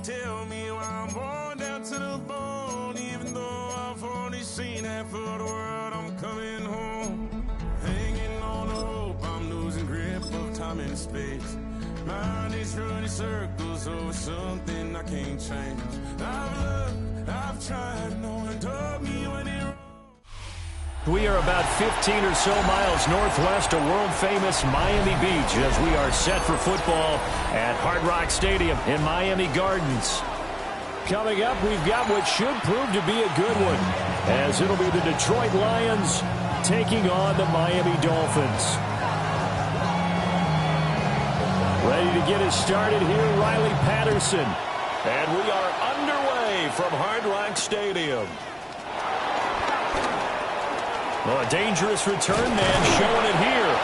tell me why I'm worn down to the bone. Even though I've only seen half of the world, I'm coming home. Hanging on the hope, I'm losing grip of time and space. Mind is running circles over something I can't change. I've looked, I've tried, no one told me when it. We are about 15 or so miles northwest of world-famous Miami Beach as we are set for football at Hard Rock Stadium in Miami Gardens. Coming up, we've got what should prove to be a good one, as it'll be the Detroit Lions taking on the Miami Dolphins. Ready to get us started here, Riley Patterson. And we are underway from Hard Rock Stadium. Well, a dangerous return man showing it here.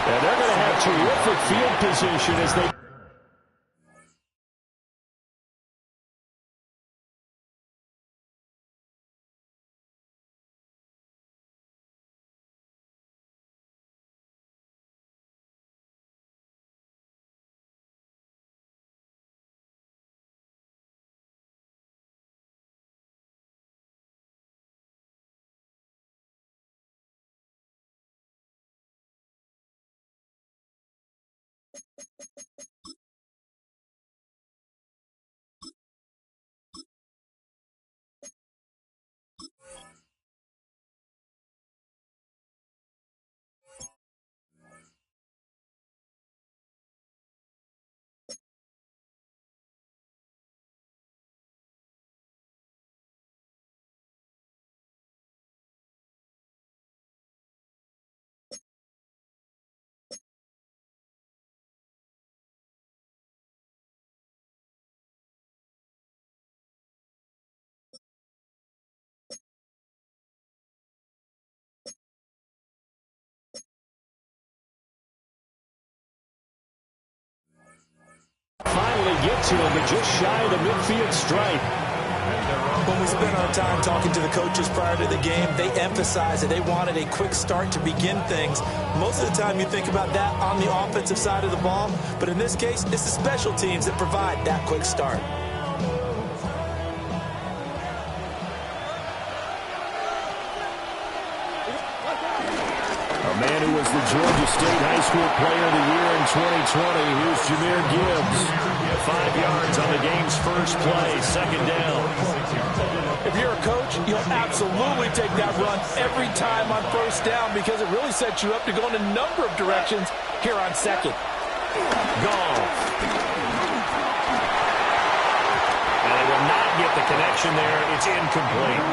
And they're going to have terrific field position as they... Finally get to him, but just shy of the midfield stripe. When we spent our time talking to the coaches prior to the game, they emphasized that they wanted a quick start to begin things. Most of the time you think about that on the offensive side of the ball, but in this case, it's the special teams that provide that quick start. A man who was the Georgia State High School Player of the Year in 2020. Here's Jahmyr Gibbs. 5 yards on the game's first play, second down. If you're a coach, you'll absolutely take that run every time on first down because it really sets you up to go in a number of directions here on second. Goff. And they will not get the connection there. It's incomplete.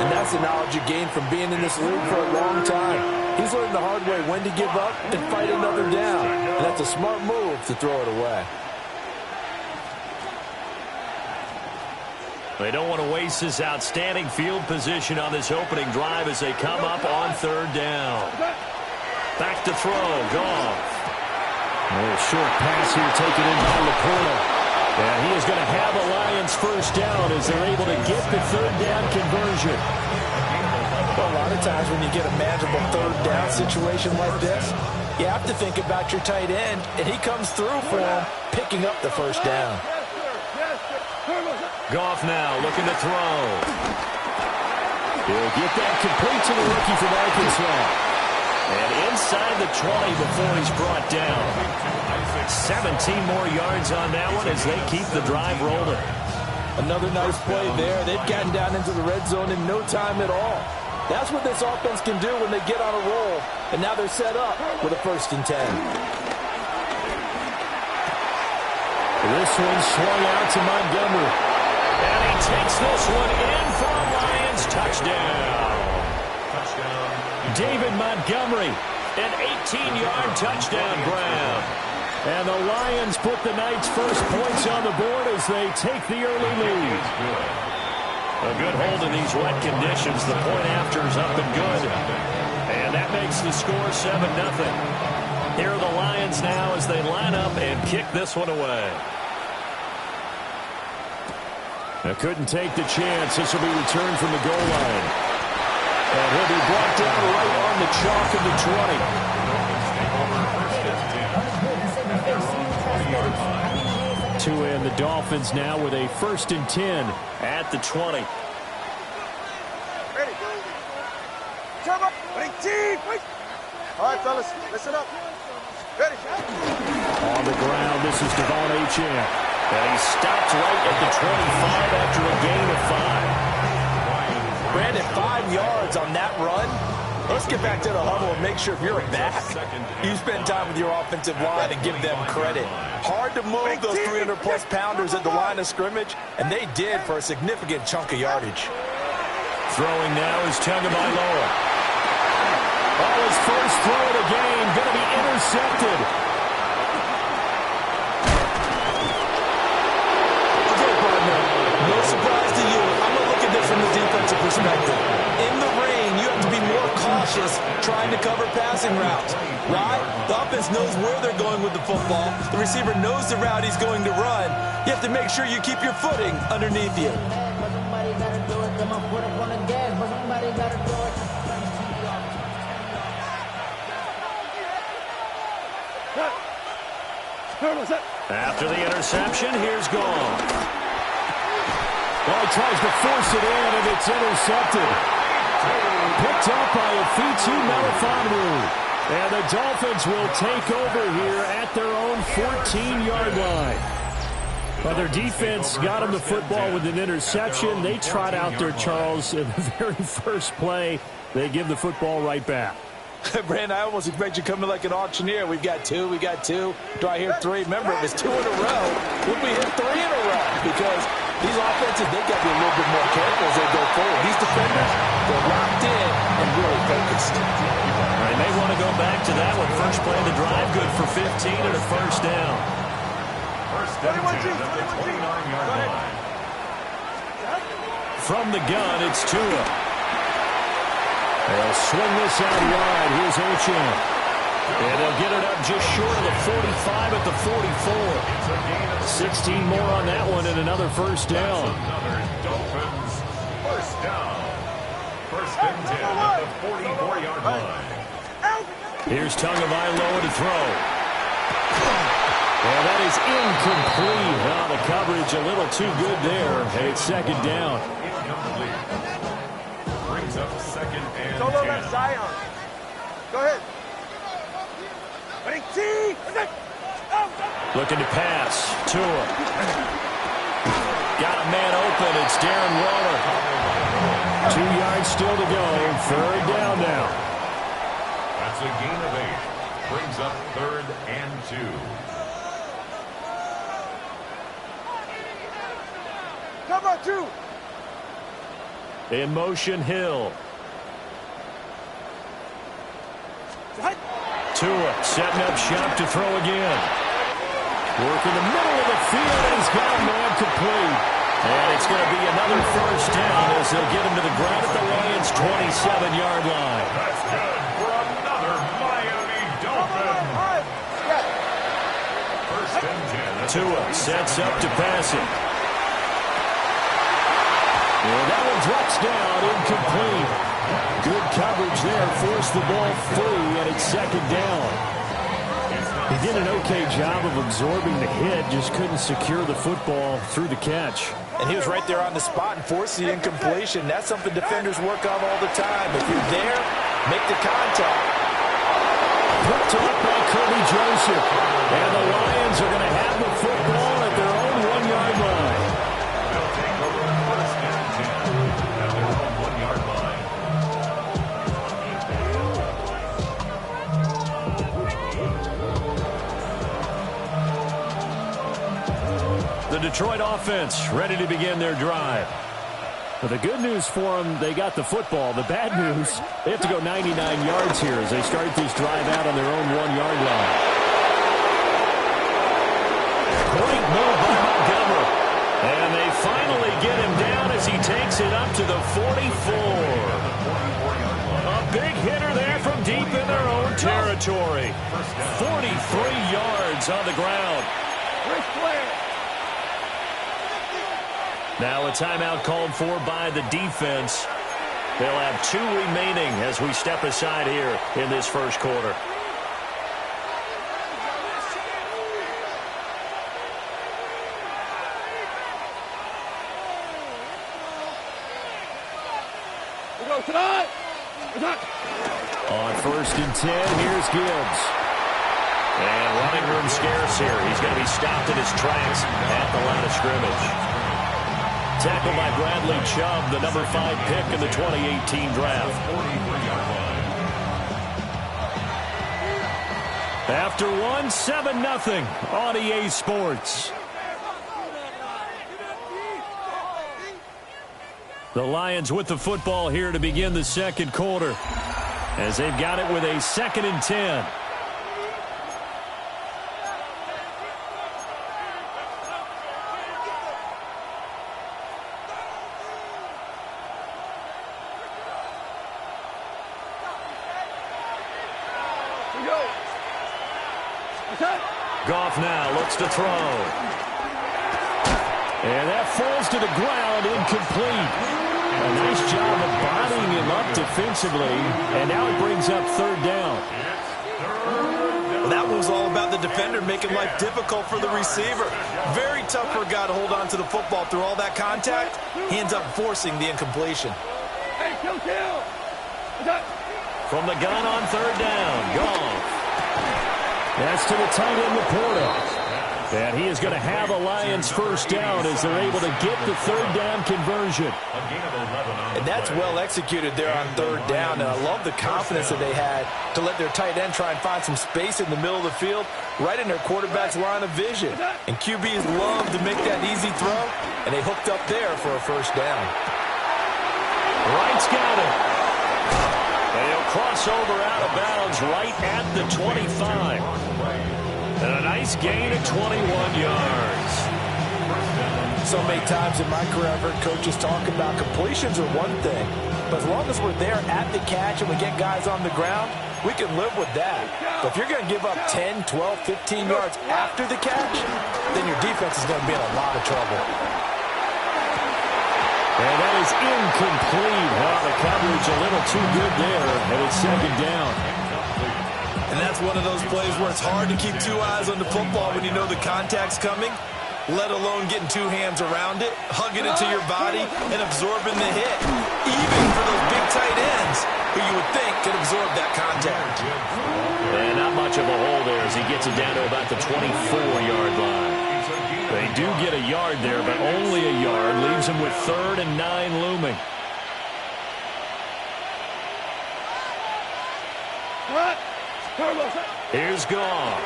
And that's the knowledge you gain from being in this league for a long time. He's learned the hard way when to give up and fight another down. And that's a smart move to throw it away. They don't want to waste this outstanding field position on this opening drive as they come up on third down. Back to throw, Goff. A short pass here taken in by Laporta. And he is going to have a Lions first down as they're able to get the third down conversion. Well, a lot of times when you get a manageable third down situation like this, you have to think about your tight end, and he comes through for him, picking up the first down. Goff now looking to throw. He'll get that complete to the rookie from Arkansas. And inside the 20 before he's brought down. 17 more yards on that one as they keep the drive rolling. Another nice play there. They've gotten down into the red zone in no time at all. That's what this offense can do when they get on a roll. And now they're set up with a 1st and 10. This one swung out to Montgomery. And he takes this one in for a Lions touchdown. David Montgomery, an 18-yard touchdown grab. And the Lions put the night's first points on the board as they take the early lead. A good hold in these wet conditions. The point after is up and good. And that makes the score 7-0. Here are the Lions now as they line up and kick this one away. Now couldn't take the chance. This will be returned from the goal line. And he'll be brought down right on the chalk of the 20. 2 in. And the Dolphins now with a 1st and 10 at the 20. Ready. All right, fellas, listen up. Ready. On the ground, this is Devon Achane. And he stopped right at the 25 after a gain of 5. Brandon, 5 yards on that run. Let's get back to the huddle and make sure if you're a back, you spend time with your offensive line and give them credit. Hard to move those 300-plus pounders at the line of scrimmage, and they did for a significant chunk of yardage. Throwing now is Tagovailoa. Oh, his first throw of the game, going to be intercepted. Okay, partner, no surprise to you. I'm going to look at this from the defensive perspective. In the rain, you have to be more cautious trying to cover passing routes. Why? The offense knows where they're going with the football. The receiver knows the route he's going to run. You have to make sure you keep your footing underneath you. After the interception, here's Gone. Well, he tries to force it in, and it's intercepted. Picked up by Afitu Melifonwu. And the Dolphins will take over here at their own 14-yard line. Well, their defense got them the football with an interception. They trot out there, Charles, in the very first play. They give the football right back. Brandon, I almost expect you coming like an auctioneer. We've got two. Do I hear 3? Remember, if it's 2 in a row, would we hit 3 in a row? Because these offenses, they've got to be a little bit more careful as they go forward. These defenders, they're locked in and really focused. They may want to go back to that one. First play of the drive, good for 15 and a first down. First down at the 29-yard line. From the gun, it's Tua. They'll swing this out wide. Here's Achane. And they'll get it up just short of the 45 at the 44. 16 more on that one and another first down. Another Dolphins first down. First and 10 at the 44-yard line. Here's Tagovailoa to throw. Well, that is incomplete. Well, the coverage a little too good there. And it's second down. Incomplete. Brings up second and Solo 10. left Zion. Go ahead. Looking to pass. Tua. Got a man open. It's Darren Waller. 2 yards still to go. Third down now. That's a gain of 8. Brings up third and 2. Come on, 2. In motion, Hill. Tua setting up shop to throw again. Work in the middle of the field, and he's got a man complete. And it's going to be another first down as they'll get him to the ground at the Lions' 27-yard line. That's good for another Miami Dolphin. First and 10. Tua sets up to pass it. And that one drops down, incomplete. Good coverage there, forced the ball free, and it's second down. He did an okay job of absorbing the hit, just couldn't secure the football through the catch. And he was right there on the spot and forced the incompletion. That's something defenders work on all the time. If you're there, make the contact. Picked up by Kirby Joseph. And the Lions are going to have the football at their own 1-yard line. They'll take over first and 10 at their own 1-yard line. The Detroit offense ready to begin their drive. But the good news for them, they got the football. The bad news, they have to go 99 yards here as they start this drive out on their own 1-yard line. Great move by Montgomery. And they finally get him down as he takes it up to the 44. A big hitter there from deep in their own territory. 43 yards on the ground. Now a timeout called for by the defense. They'll have 2 remaining as we step aside here in this first quarter. On 1st and 10, here's Gibbs. And running room scarce here. He's going to be stopped in his tracks at the line of scrimmage. Tackled by Bradley Chubb, the number 5 pick in the 2018 draft. After one, 7-0 on EA Sports. The Lions with the football here to begin the second quarter, as they've got it with a 2nd and 10. Goff now looks to throw. And that falls to the ground, incomplete. A nice job of bodying him up defensively, and now it brings up 3rd down. Well, that was all about the defender making life difficult for the receiver. Very tough for a guy to hold on to the football through all that contact. He ends up forcing the incompletion. From the gun on 3rd down, Goff. That's to the tight end, Laporta. And he is going to have a Lions first down as they're able to get the 3rd down conversion. And that's well executed there on 3rd down. And I love the confidence that they had to let their tight end try and find some space in the middle of the field, right in their quarterback's line of vision. And QBs love to make that easy throw, and they hooked up there for a first down. Wright's got it. And he'll cross over out of bounds right at the 25. And a nice gain of 21 yards. So many times in my career, I've heard coaches talk about completions are one thing, but as long as we're there at the catch and we get guys on the ground, we can live with that. But if you're going to give up 10, 12, 15 yards after the catch, then your defense is going to be in a lot of trouble. And that is incomplete. Well, the coverage a little too good there, and it's 2nd down. And that's one of those plays where it's hard to keep 2 eyes on the football when you know the contact's coming, let alone getting 2 hands around it, hugging it to your body, and absorbing the hit. Even for those big tight ends who you would think could absorb that contact. And not much of a hole there as he gets it down to about the 24-yard line. They do get a yard there, but only a yard. Leaves him with 3rd and 9 looming. Here's Goff.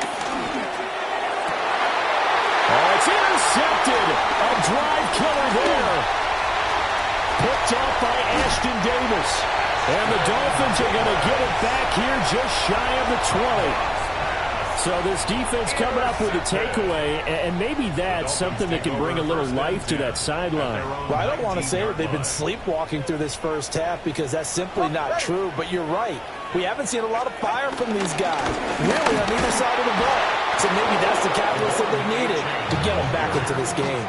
Oh, it's intercepted. A drive killer there. Picked up by Ashton Davis. And the Dolphins are going to get it back here just shy of the 20. So this defense coming up with a takeaway, and maybe that's something that can bring a little life to that sideline. Well, I don't want to say that they've been sleepwalking through this first half because that's simply not true, but you're right. We haven't seen a lot of fire from these guys, really on either side of the ball. So maybe that's the catalyst that they needed to get them back into this game.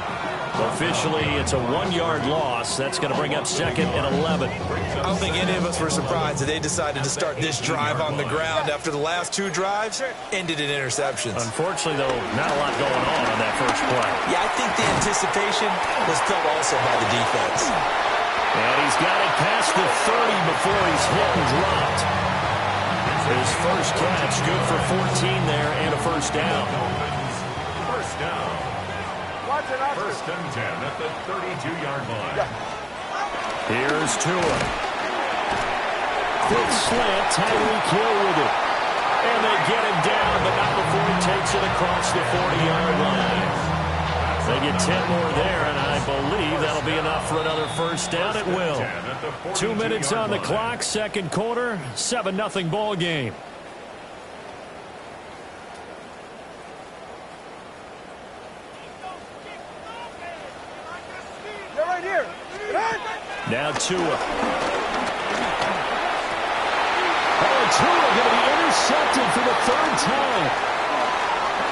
Officially, it's a 1-yard loss. That's going to bring up 2nd and 11. I don't think any of us were surprised that they decided to start this drive on the ground after the last 2 drives ended in interceptions. Unfortunately, though, not a lot going on that first play. Yeah, I think the anticipation was felt also by the defense. And he's got it past the 30 before he's hit and dropped. His first catch, good for 14 there and a first down. First down. 1st and 10 at the 32-yard line. Here's Tua. Quick slant, Tyreek Hill with it. And they get him down, but not before he takes it across the 40-yard line. They get 10 more there, and I believe that'll be enough for another first down. It will. 2 minutes on the clock, second quarter, 7-0 ball game. Now Tua. Oh, Tua going to be intercepted for the 3rd time.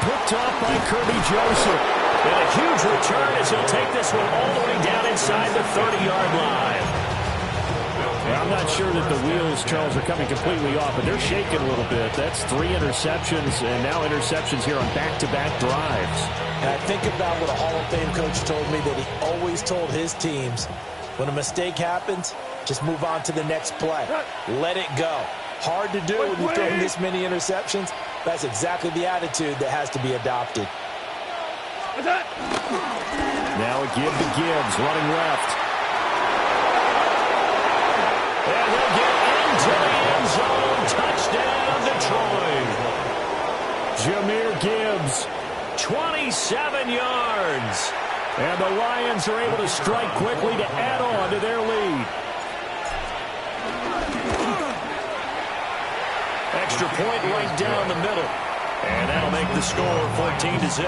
Picked off by Kirby Joseph. And a huge return as he'll take this one all the way down inside the 30-yard line. Well, I'm not sure that the wheels, Charles, are coming completely off, but they're shaking a little bit. That's 3 interceptions, and now interceptions here on back-to-back drives. And I think about what a Hall of Fame coach told me, that he always told his teams, When a mistake happens, just move on to the next play. Let it go. Hard to do when you're throwing this many interceptions. That's exactly the attitude that has to be adopted. Now a give to Gibbs, running left. And he'll get into the end zone. Touchdown, Detroit. Jahmyr Gibbs, 27 yards. And the Lions are able to strike quickly to add on to their lead. Extra point right down the middle. And that'll make the score 14-0.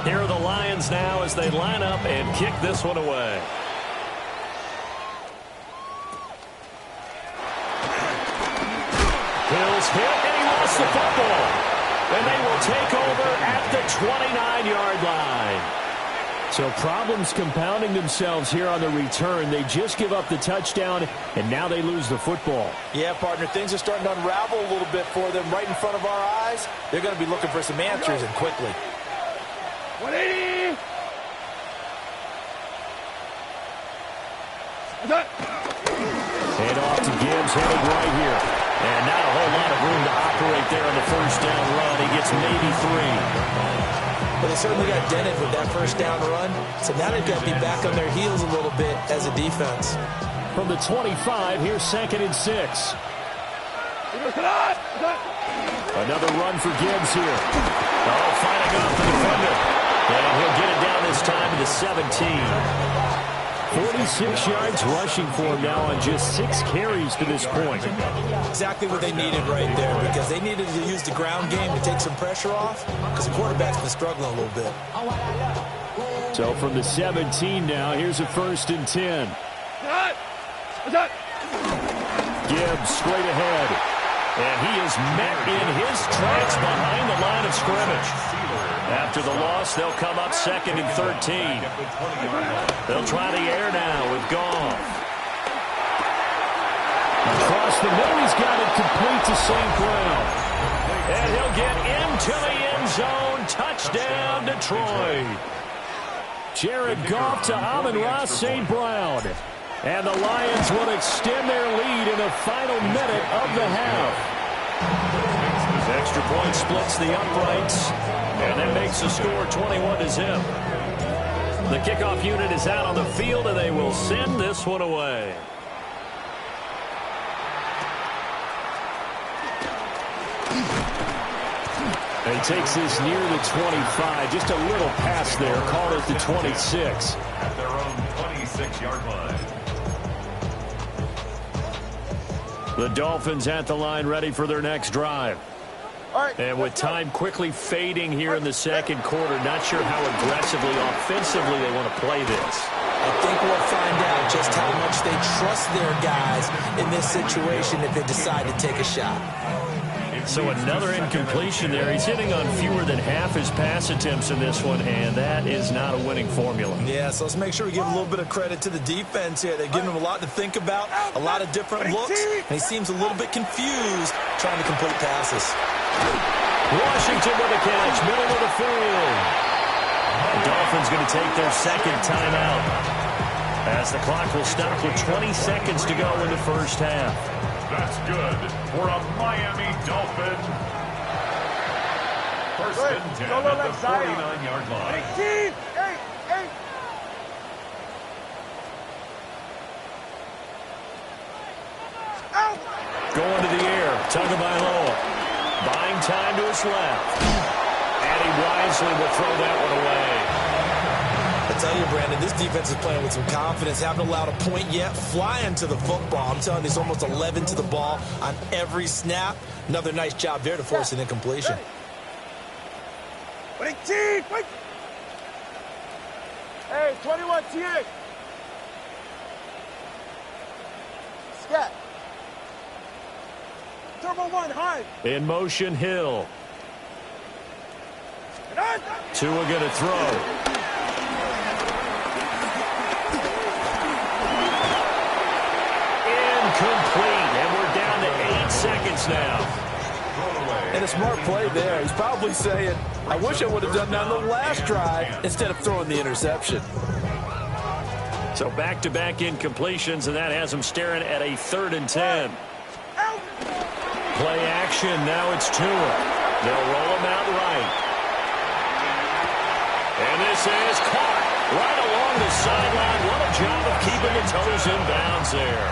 Here are the Lions now as they line up and kick this one away. Hill's hit, and he lost the football. And they will take over at the 29-yard line. So problems compounding themselves here on the return. They just give up the touchdown, and now they lose the football. Yeah, partner, things are starting to unravel a little bit for them right in front of our eyes. They're going to be looking for some answers, and quickly. 180! Hand off to Gibbs, headed right here. And not a whole lot of room to operate there on the first down run. He gets maybe 3. Well, they certainly got dented with that first down run. So now they've got to be back on their heels a little bit as a defense. From the 25, here's 2nd and 6. Another run for Gibbs here. Oh, fighting off the defender. And he'll get it down this time to the 17. 46 yards rushing for him now on just 6 carries to this point. Exactly what they needed right there, because they needed to use the ground game to take some pressure off, because the quarterback's been struggling a little bit. So from the 17 now, here's a 1st and 10. Gibbs straight ahead. And he is met in his tracks behind the line of scrimmage. After the loss, they'll come up 2nd and 13. They'll try the air now with Goff. Across the middle, he's got it complete to St. Brown. And he'll get into the end zone. Touchdown, Detroit. Jared Goff to Amon-Ra St. Brown. And the Lions will extend their lead in the final minute of the half. Extra point splits the uprights, and that makes the score 21-0. The kickoff unit is out on the field, and they will send this one away. And he takes this near the 25, just a little pass there, called it the 26. At their own 26-yard line. The Dolphins at the line, ready for their next drive. And with time quickly fading here in the second quarter, not sure how aggressively, offensively they want to play this. I think we'll find out just how much they trust their guys in this situation if they decide to take a shot. So another incompletion there. He's hitting on fewer than half his pass attempts in this one, and that is not a winning formula. Yeah, so let's make sure we give a little bit of credit to the defense here. They're giving him a lot to think about, a lot of different looks, and he seems a little bit confused trying to complete passes. Washington with a catch, middle of the field. The Dolphins going to take their second timeout as the clock will stop with 20 seconds to go in the first half. That's good for a Miami Dolphin. First and 10 at the 49-yard line. 18! 8! Out! Going to the air, Tagovailoa. Buying time to his left. And he wisely will throw that one away. I tell you, Brandon, this defense is playing with some confidence. Haven't allowed a point yet. Flying to the football. I'm telling you, it's almost 11 to the ball on every snap. Another nice job there to force an incompletion. 18! Wait! Hey, 21, TA! Scat! Turbo 1, high! In motion, Hill. Tua going to throw. points now. And a smart play there. He's probably saying, I wish I would have done that on the last drive instead of throwing the interception. So back-to-back incompletions, and that has him staring at a 3rd and 10. Play action. Now it's Tua. They'll roll him out right. And this is caught right along the sideline. What a job of keeping the toes in bounds there.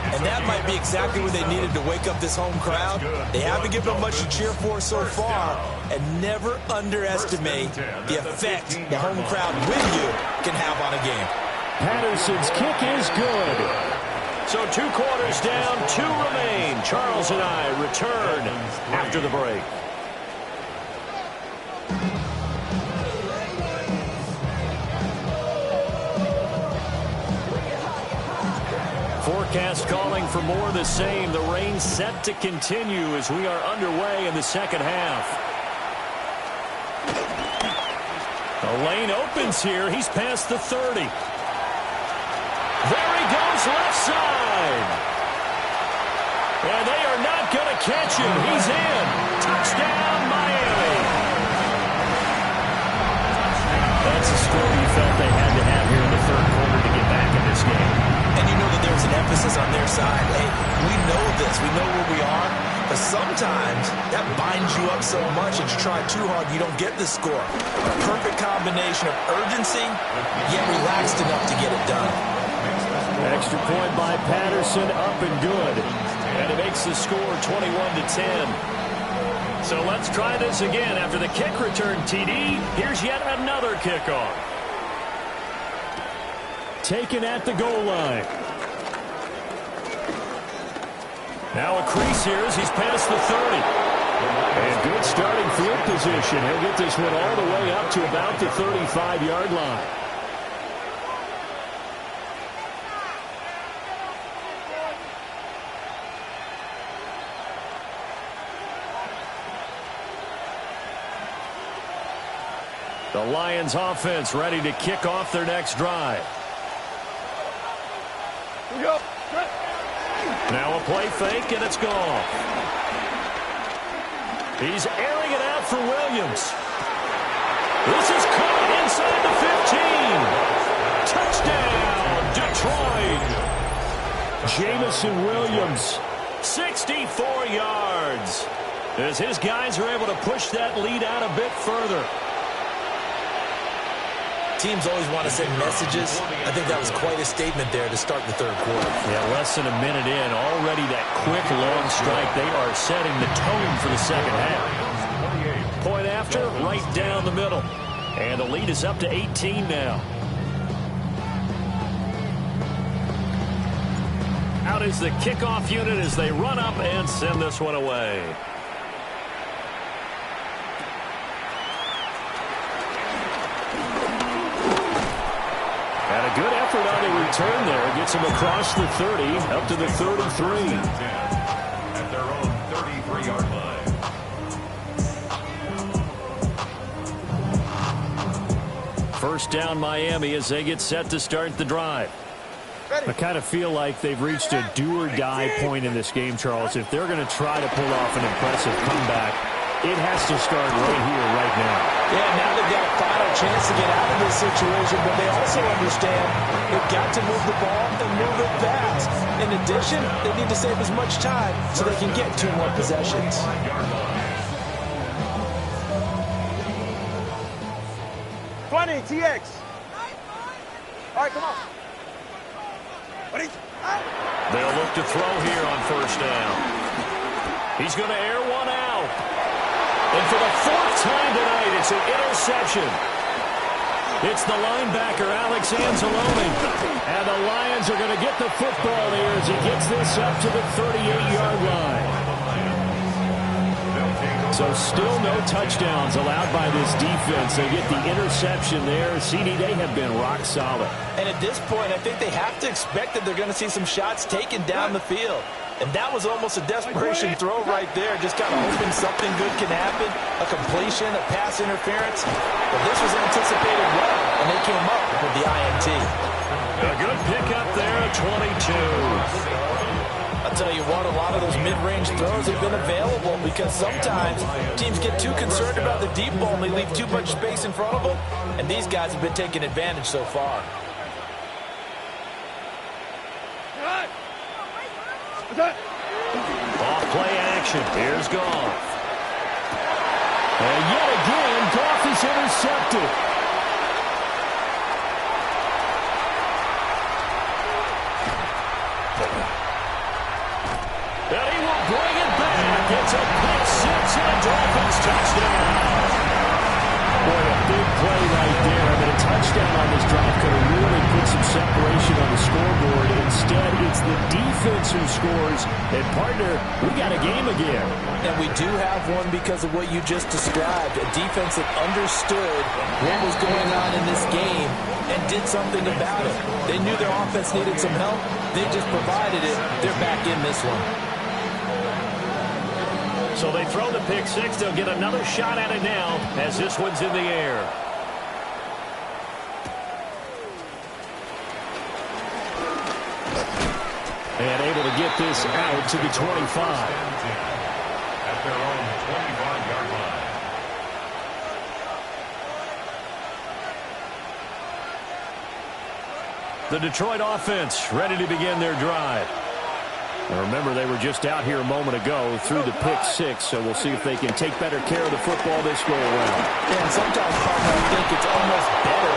And that might be exactly what they needed to wake up this home crowd. They haven't given them much to cheer for so far. And never underestimate the effect the home crowd with you can have on a game. Patterson's kick is good. So 2 quarters down, 2 remain. Charles and I return after the break. Forecast calling for more of the same. The rain set to continue as we are underway in the second half. The lane opens here. He's past the 30. There he goes, left side. And they are not going to catch him. He's in. Touchdown, Miami. That's a score you felt they had to have here in the 3rd quarter to get back in this game. And you know that there's an emphasis on their side. Hey, we know this. We know where we are. But sometimes that binds you up so much that you try too hard, you don't get the score. A perfect combination of urgency, yet relaxed enough to get it done. Extra point by Patterson, up and good. And it makes the score 21-10. So let's try this again. After the kick return, TD, here's yet another kickoff. Taken at the goal line. Now a crease here as he's past the 30. And good starting field position. He'll get this one all the way up to about the 35-yard line. The Lions offense ready to kick off their next drive. Here we go. Now a play fake, and it's gone. He's airing it out for Williams. This is caught inside the 15. Touchdown, Detroit. Jamison Williams, 64 yards. As his guys are able to push that lead out a bit further. Teams always want to send messages. I think that was quite a statement there to start the 3rd quarter. Yeah, less than a minute in. Already that quick, long strike. They are setting the tone for the second half. Point after, right down the middle. And the lead is up to 18 now. Out is the kickoff unit as they run up and send this one away. And a good effort on the return there. Gets him across the 30, up to the 33. At their own 33-yard line. First down Miami as they get set to start the drive. I kind of feel like they've reached a do-or-die point in this game, Charles. If they're going to try to pull off an impressive comeback, it has to start right here, right now. Yeah, now they've got a final chance to get out of this situation, but they also understand they've got to move the ball and move it fast. In addition, they need to save as much time so they can get 2 more possessions. 20, TX. All right, come on. Ready? They'll look to throw here on first down. He's going to air one out. And for the 4th time tonight, it's an interception. It's the linebacker, Alex Anzalone. And the Lions are going to get the football here as he gets this up to the 38-yard line. So still no touchdowns allowed by this defense. They get the interception there. CD, they have been rock solid. And at this point, I think they have to expect that they're going to see some shots taken down the field. And that was almost a desperation throw right there. Just kind of hoping something good can happen. A completion, a pass interference. But this was anticipated well, and they came up with the INT. A good pickup there at 22. I'll tell you what, a lot of those mid-range throws have been available because sometimes teams get too concerned about the deep ball and they leave too much space in front of them, and these guys have been taking advantage so far. Off play action. Here's Goff. And yet again, Goff is intercepted. And he will bring it back. It's a pick six and a Dolphins touchdown. Boy, a big play right there. I mean, a touchdown on this drive could have really put some separation on the scoreboard. Instead, it's the defense who scores. And, partner, we got a game again. And we do have one because of what you just described. A defense that understood what was going on in this game and did something about it. They knew their offense needed some help. They just provided it. They're back in this one. So they throw the pick six. They'll get another shot at it now as this one's in the air. And able to get this out to the 25. At their own 25-yard line. The Detroit offense ready to begin their drive. Now remember, they were just out here a moment ago through the pick six, so we'll see if they can take better care of the football this go around. Yeah, and sometimes, partner, I think it's almost better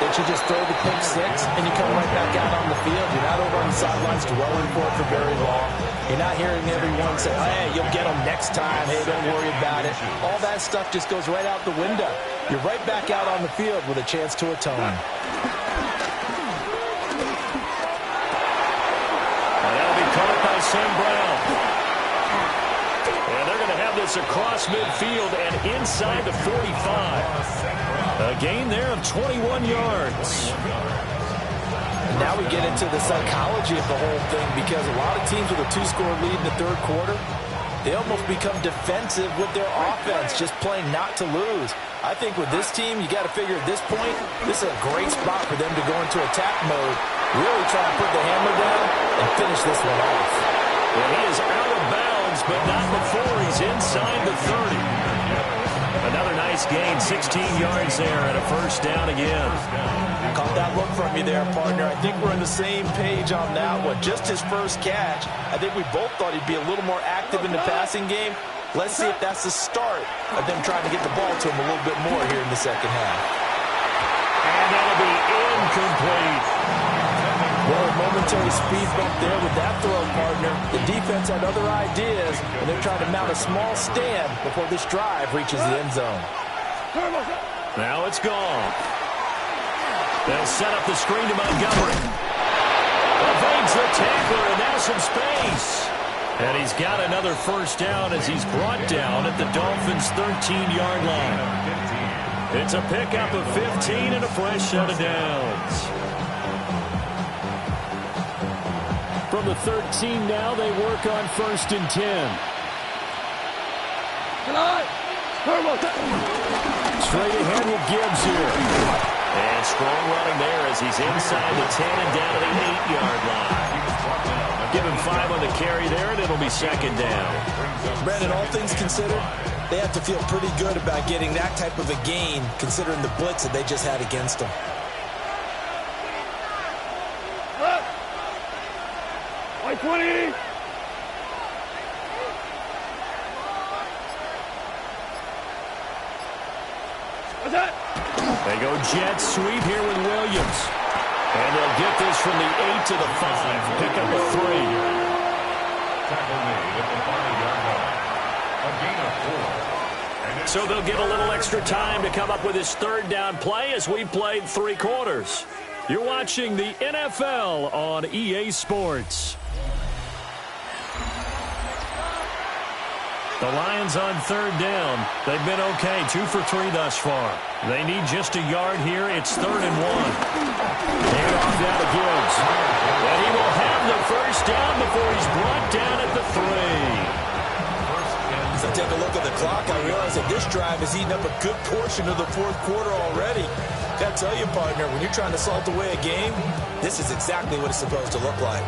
that you just throw the pick six and you come right back out on the field. You're not over on the sidelines dwelling for it for very long. You're not hearing everyone say, hey, you'll get them next time. Hey, don't worry about it. All that stuff just goes right out the window. You're right back out on the field with a chance to atone. Caught by Sam Brown. And they're going to have this across midfield and inside the 45. A gain there of 21 yards. Now we get into the psychology of the whole thing because a lot of teams with a two-score lead in the third quarter, they almost become defensive with their offense, just playing not to lose. I think with this team, you got to figure at this point, this is a great spot for them to go into attack mode, really try to put the hammer down and finish this one off. Well, he is out of bounds, but not before he's inside the 30. Another nice gain, 16 yards there and a first down again. Caught that look from you there, partner. I think we're on the same page on that one. Just his first catch. I think we both thought he'd be a little more active in the passing game. Let's see if that's the start of them trying to get the ball to him a little bit more here in the second half. And that'll be incomplete. Well, a momentary speed bump there with that throw, partner. The defense had other ideas, and they're trying to mount a small stand before this drive reaches the end zone. Now it's gone. They'll set up the screen to Montgomery. Evades the tackler, and now some space. And he's got another first down as he's brought down at the Dolphins' 13-yard line. It's a pickup of 15 and a fresh set of downs. From the 13 now, they work on 1st and 10. Straight ahead with Gibbs here. And strong running there as he's inside the 10 and down to the 8-yard line. Give him 5 on the carry there, and it'll be second down. Brandon, all things considered, they have to feel pretty good about getting that type of a gain, considering the blitz that they just had against them. White 20! What's that? They go jet sweep here with Williams. And they'll get this from the 8 to the 5. Pick up a 3. Tackle made at the 5-yard line. A gain of 4. So they'll get a little extra time to come up with his third down play as we played 3 quarters. You're watching the NFL on EA Sports. The Lions on third down. They've been okay, 2 for 3 thus far. They need just a yard here. It's 3rd and 1. Hand off now to Gibbs. And he will have the first down before he's brought down at the 3. As I take a look at the clock, I realize that this drive has eaten up a good portion of the fourth quarter already. Gotta tell you, partner, when you're trying to salt away a game, this is exactly what it's supposed to look like.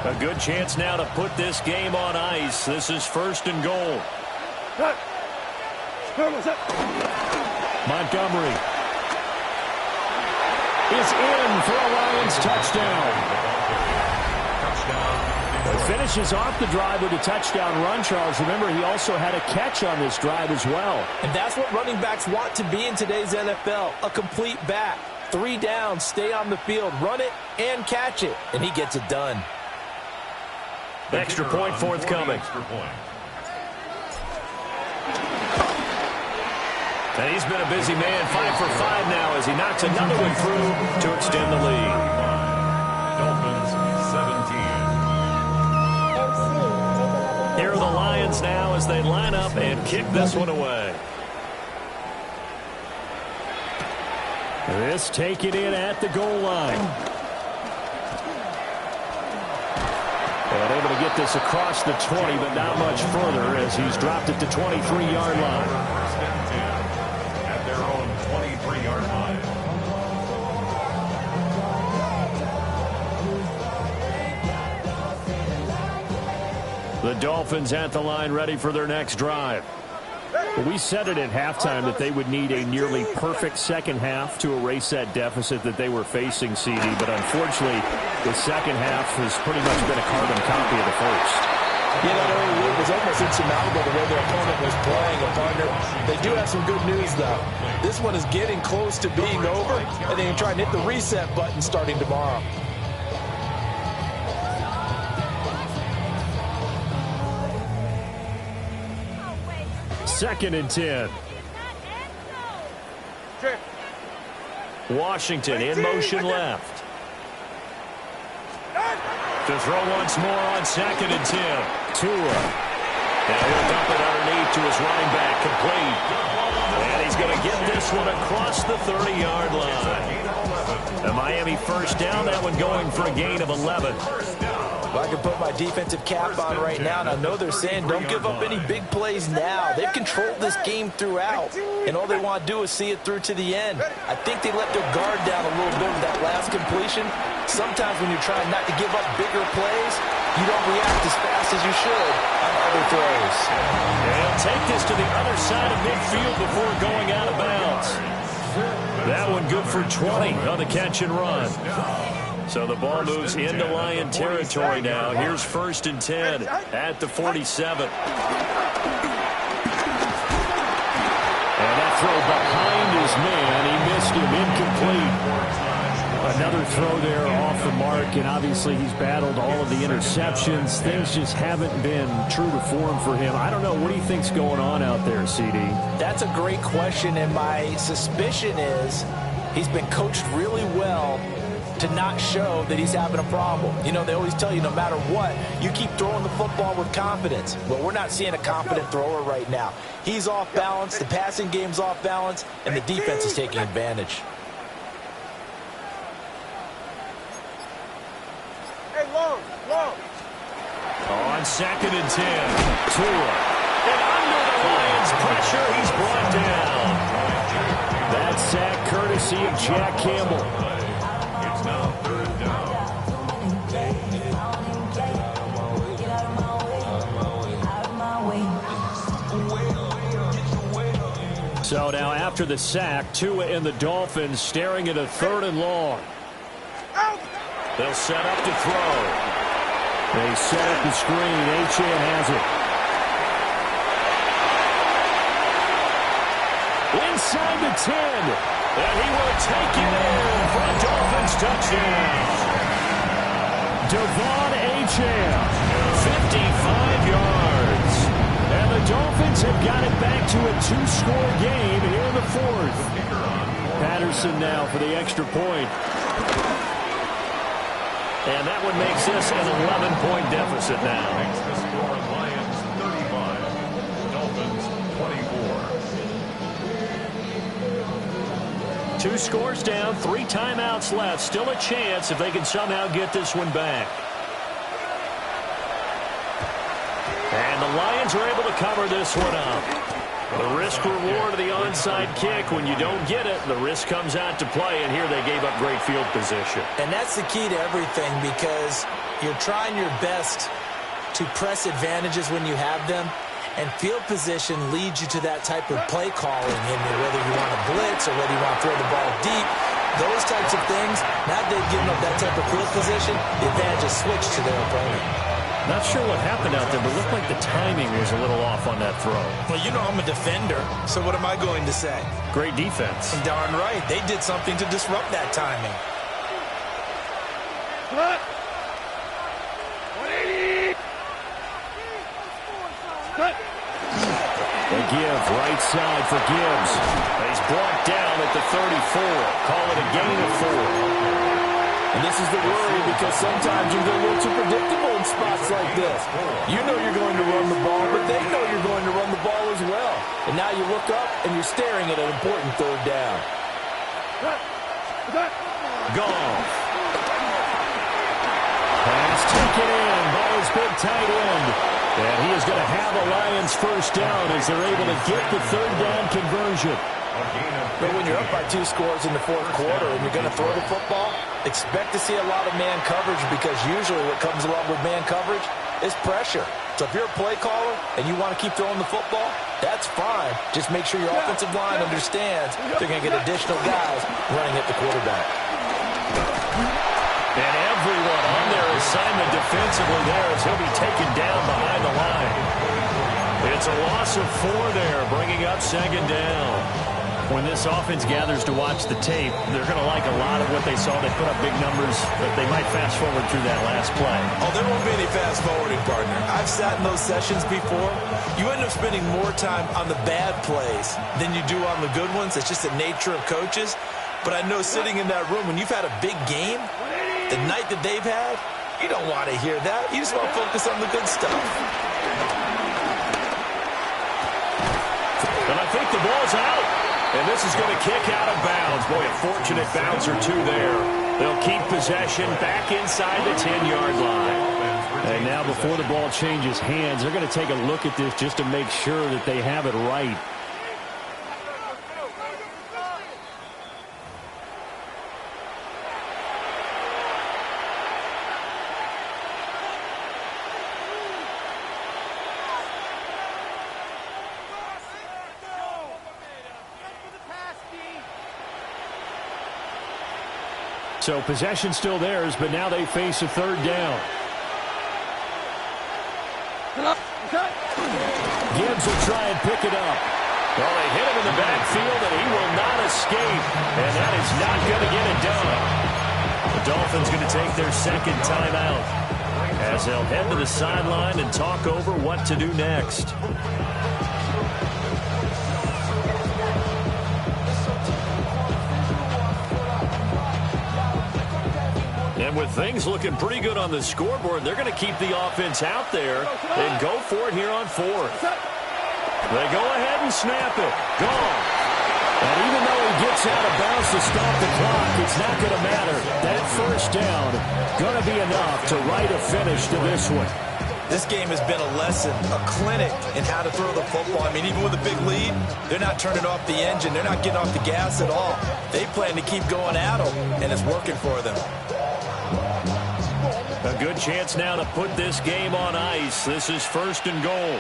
A good chance now to put this game on ice. This is 1st and goal. Montgomery is in for a Lions touchdown. It finishes off the drive with a touchdown run, Charles. Remember, he also had a catch on this drive as well. And that's what running backs want to be in today's NFL, a complete back. 3 downs, stay on the field, run it, and catch it. And he gets it done. Extra point forthcoming. And he's been a busy man, 5 for 5 now as he knocks another one through to extend the lead. Dolphins 17. Here are the Lions now as they line up and kick this one away. This taken in at the goal line. And able to get this across the 20, but not much further as he's dropped it to 23-yard line. First and 10 at their own 23-yard line. The Dolphins at the line ready for their next drive. We said it at halftime that they would need a nearly perfect second half to erase that deficit that they were facing, CD. But unfortunately, the second half has pretty much been a carbon copy of the first. Yeah, that early lead was almost insurmountable the way their opponent was playing, a partner. They do have some good news, though. This one is getting close to being over, and they can try and hit the reset button starting tomorrow. Second and 10. Washington in motion left. To throw once more on 2nd and 10. Tua. And he'll dump it underneath to his running back, complete. And he's going to get this one across the 30-yard line. A Miami first down, that one going for a gain of 11. Well, I can put my defensive cap on right now, and I know they're saying don't give up any big plays now. They've controlled this game throughout, and all they want to do is see it through to the end. I think they let their guard down a little bit with that last completion. Sometimes when you're trying not to give up bigger plays, you don't react as fast as you should on other throws. They'll take this to the other side of midfield before going out of bounds. That one good for 20 on the catch and run. So the ball moves into Lion territory now. Here's 1st and 10 at the 47. And that throw behind his man. He missed him, incomplete. Another throw there off the mark, and obviously he's battled all of the interceptions. Things just haven't been true to form for him. I don't know. What do you think's going on out there, CD? That's a great question, and my suspicion is he's been coached really well to not show that he's having a problem. You know, they always tell you no matter what, you keep throwing the football with confidence. Well, we're not seeing a confident thrower right now. He's off balance, the passing game's off balance, and the defense is taking advantage. Hey, long. On 2nd and 10, Tua. And under the Lions' pressure, he's brought down. That sack courtesy of Jack Campbell. It's now 3rd down. So now after the sack, Tua and the Dolphins staring at a 3rd and long. They'll set up to throw. They set up the screen. Shin has it. Inside the 10. And he will take it in for a Dolphins touchdown. Devon Achane, 55 yards. And the Dolphins have got it back to a 2-score game here in the 4th. Patterson now for the extra point. And that one makes this an 11-point deficit now. Makes the score Lions 35, Dolphins 24. 2 scores down, 3 timeouts left. Still a chance if they can somehow get this one back. And the Lions are able to cover this one up. The risk reward of the onside kick. When you don't get it, the risk comes out to play, and here they gave up great field position. And that's the key to everything, because you're trying your best to press advantages when you have them, and field position leads you to that type of play calling, whether you want to blitz or whether you want to throw the ball deep. Those types of things, now they've given up that type of field position, the advantage is switched to their opponent. Not sure what happened out there, but it looked like the timing was a little off on that throw. Well, you know I'm a defender, so what am I going to say? Great defense. Darn right. They did something to disrupt that timing. They give right side for Gibbs. He's brought down at the 34. Call it a gain of 4. And this is the worry, because sometimes you get a little too predictable in spots like this. You know you're going to run the ball, but they know you're going to run the ball as well. And now you look up and you're staring at an important third down. Goff. Pass taken in by his big tight end. And he is going to have a Lions first down as they're able to get the third down conversion. But when you're up by 2 scores in the fourth quarter and you're going to throw the football, expect to see a lot of man coverage, because usually what comes along with man coverage is pressure. So if you're a play caller and you want to keep throwing the football, that's fine. Just make sure your offensive line understands they're going to get additional guys running at the quarterback. And everyone on their assignment defensively there as he'll be taken down behind the line. It's a loss of 4 there, bringing up second down. When this offense gathers to watch the tape, they're going to like a lot of what they saw. They put up big numbers, but they might fast forward through that last play. Oh, there won't be any fast forwarding, partner. I've sat in those sessions before. You end up spending more time on the bad plays than you do on the good ones. It's just the nature of coaches. But I know sitting in that room, when you've had a big game, the night that they've had, you don't want to hear that. You just want to focus on the good stuff. And I think the ball's out. And this is going to kick out of bounds. Boy, a fortunate bounce or two there. They'll keep possession back inside the 10-yard line. And now before the ball changes hands, they're going to take a look at this just to make sure that they have it right. So possession still theirs, but now they face a third down. Gibbs will try and pick it up. Well, they hit him in the backfield, and he will not escape. And that is not going to get it done. The Dolphins going to take their second timeout as they'll head to the sideline and talk over what to do next. And with things looking pretty good on the scoreboard, they're going to keep the offense out there and go for it here on 4th. They go ahead and snap it. Gone. And even though he gets out of bounds to stop the clock, it's not going to matter. That first down going to be enough to write a finish to this one. This game has been a lesson, a clinic in how to throw the football. I mean, even with a big lead, they're not turning off the engine. They're not getting off the gas at all. They plan to keep going at them, and it's working for them. A good chance now to put this game on ice. This is 1st and goal.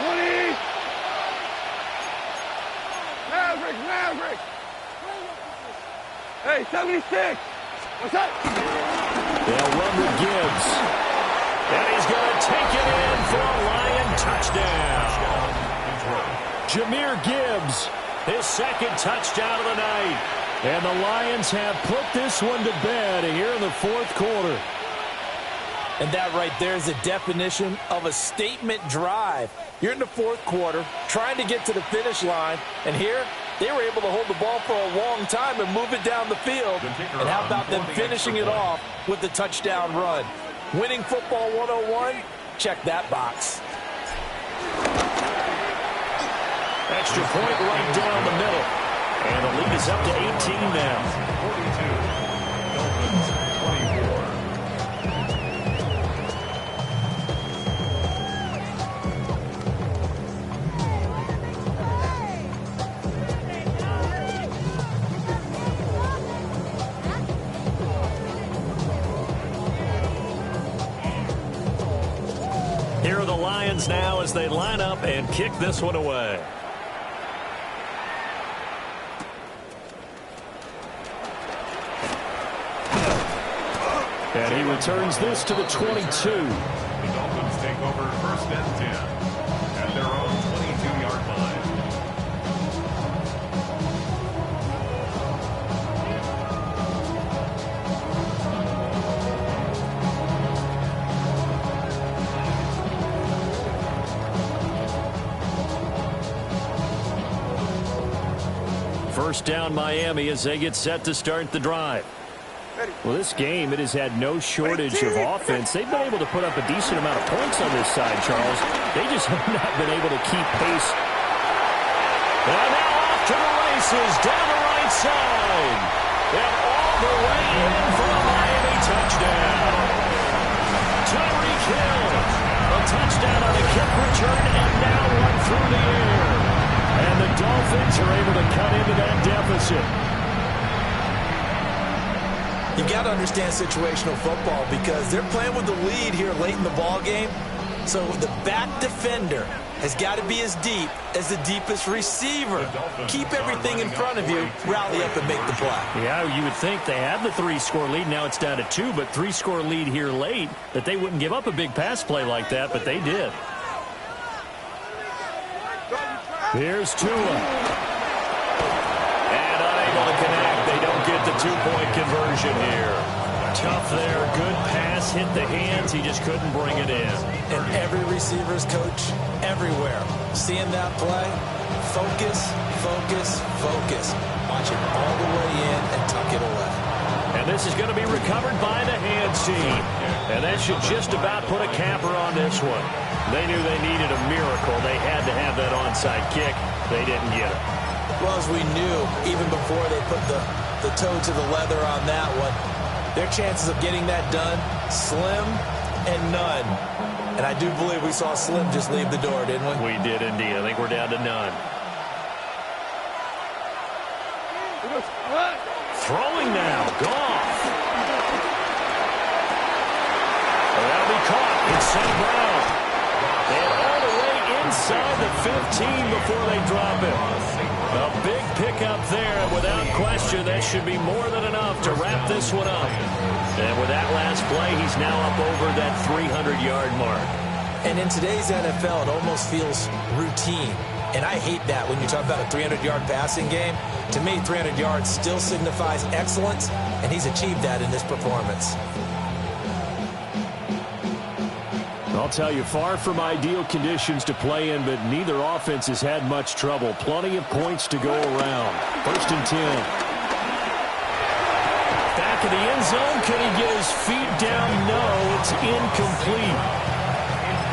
20. Maverick. Hey, 76. What's up? They'll run with Gibbs. And he's going to take it in for a Lion touchdown. Jahmyr Gibbs, his second touchdown of the night. And the Lions have put this one to bed here in the 4th quarter. And that right there is the definition of a statement drive. You're in the 4th quarter, trying to get to the finish line, and here they were able to hold the ball for a long time and move it down the field. And how about them finishing it off with the touchdown run? Winning football 101, check that box. Extra point right down the middle. And the lead is up to 18 now. 42. Dolphins 24. Here are the Lions now as they line up and kick this one away. And he returns this to the 22. The Dolphins take over first and 10 at their own 22-yard line. First down Miami as they get set to start the drive. Well, this game, it has had no shortage of offense. They've been able to put up a decent amount of points on this side, Charles. They just have not been able to keep pace. And now off to the races down the right side. And all the way in for a Miami touchdown. Tyreek Hill, a touchdown on a kick return, and now one through the air. And the Dolphins are able to cut into that deficit. You've got to understand situational football because they're playing with the lead here late in the ball game. So the back defender has got to be as deep as the deepest receiver. Keep everything in front of you, rally up and make the play. Yeah, you would think they had the 3-score lead. Now it's down to 2, but 3-score lead here late, that they wouldn't give up a big pass play like that, but they did. Here's Tua. To connect. They don't get the 2-point conversion here. Tough there. Good pass. Hit the hands. He just couldn't bring it in. And every receiver's coach everywhere. Seeing that play, focus, focus, focus. Watch it all the way in and tuck it away. And this is going to be recovered by the hands team. And that should just about put a capper on this one. They knew they needed a miracle. They had to have that onside kick. They didn't get it. Well, as we knew, even before they put the toe to the leather on that one, their chances of getting that done, slim and none. And I do believe we saw Slim just leave the door, didn't we? We did indeed. I think we're down to none. Throwing now. Goff. That'll be caught. It's St. Brown. And all the way inside the 15 before they drop it. A big pickup there, and without question, that should be more than enough to wrap this one up. And with that last play, he's now up over that 300-yard mark. And in today's NFL, it almost feels routine. And I hate that when you talk about a 300-yard passing game. To me, 300 yards still signifies excellence, and he's achieved that in this performance. I'll tell you, far from ideal conditions to play in, but neither offense has had much trouble. Plenty of points to go around. First and 10. Back of the end zone. Can he get his feet down? No, it's incomplete.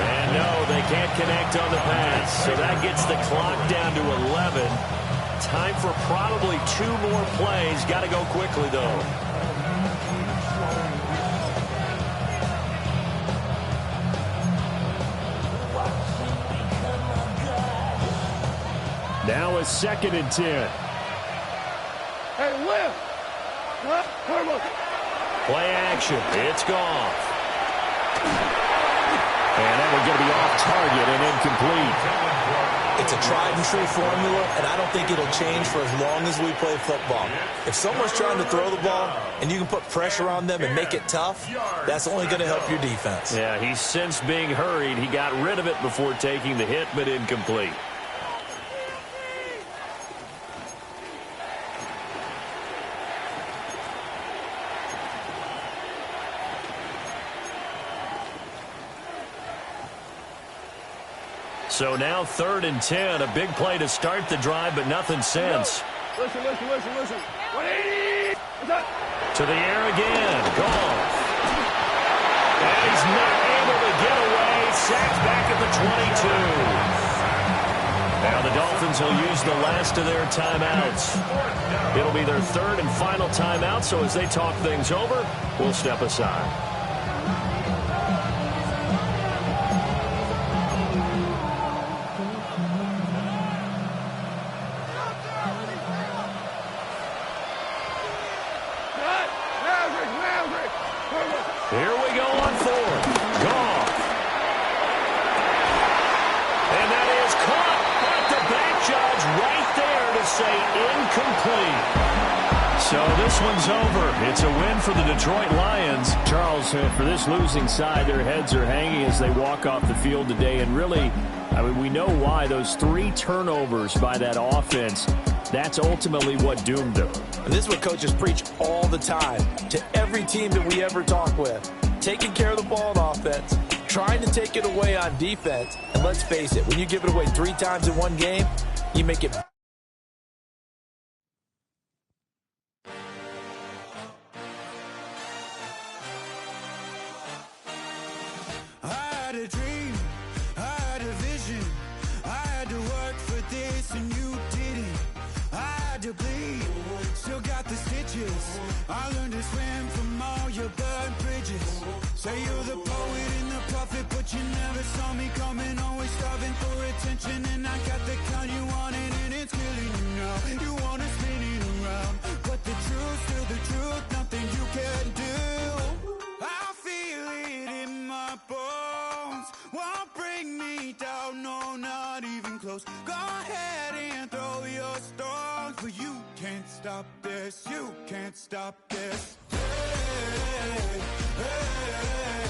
And no, they can't connect on the pass. So that gets the clock down to 11. Time for probably 2 more plays. Got to go quickly, though. Now a 2nd and 10. Hey, lift. Play action. It's gone. And that one's going to be off target and incomplete. It's a tried-and-true formula, and I don't think it'll change for as long as we play football. If someone's trying to throw the ball and you can put pressure on them and make it tough, that's only going to help your defense. Yeah, he's since being hurried. He got rid of it before taking the hit, but incomplete. So now 3rd and 10. A big play to start the drive, but nothing since. Listen. 180. To the air again. Goff. And he's not able to get away. Sacked back at the 22. Now the Dolphins will use the last of their timeouts. It'll be their 3rd and final timeout, so as they talk things over, we'll step aside. Here we go on 4th. Goff. to say incomplete. So this one's over. It's a win for the Detroit Lions. Charles, for this losing side, their heads are hanging as they walk off the field today. And really, I mean, we know why. Those 3 turnovers by that offense, that's ultimately what doomed them. And this is what coaches preach all the time to every team that we ever talk with. Taking care of the ball on offense, trying to take it away on defense. And let's face it, when you give it away 3 times in one game, you make it. I had a dream, I had a vision, I had to work for this and you didn't. I had to bleed, still got the stitches. I learned to swim from all your burnt bridges. Say you're the poet and the prophet, but you never saw me coming. Always starving for attention, and I got the kind you wanted, and it's killing you now. You wanna spin it around, but the truth's still the truth. Nothing you can do. I feel it in my bones. Won't bring me down, no, not even close. Go ahead and throw your stones, but you can't stop this. You can't stop this. Hey, hey, hey.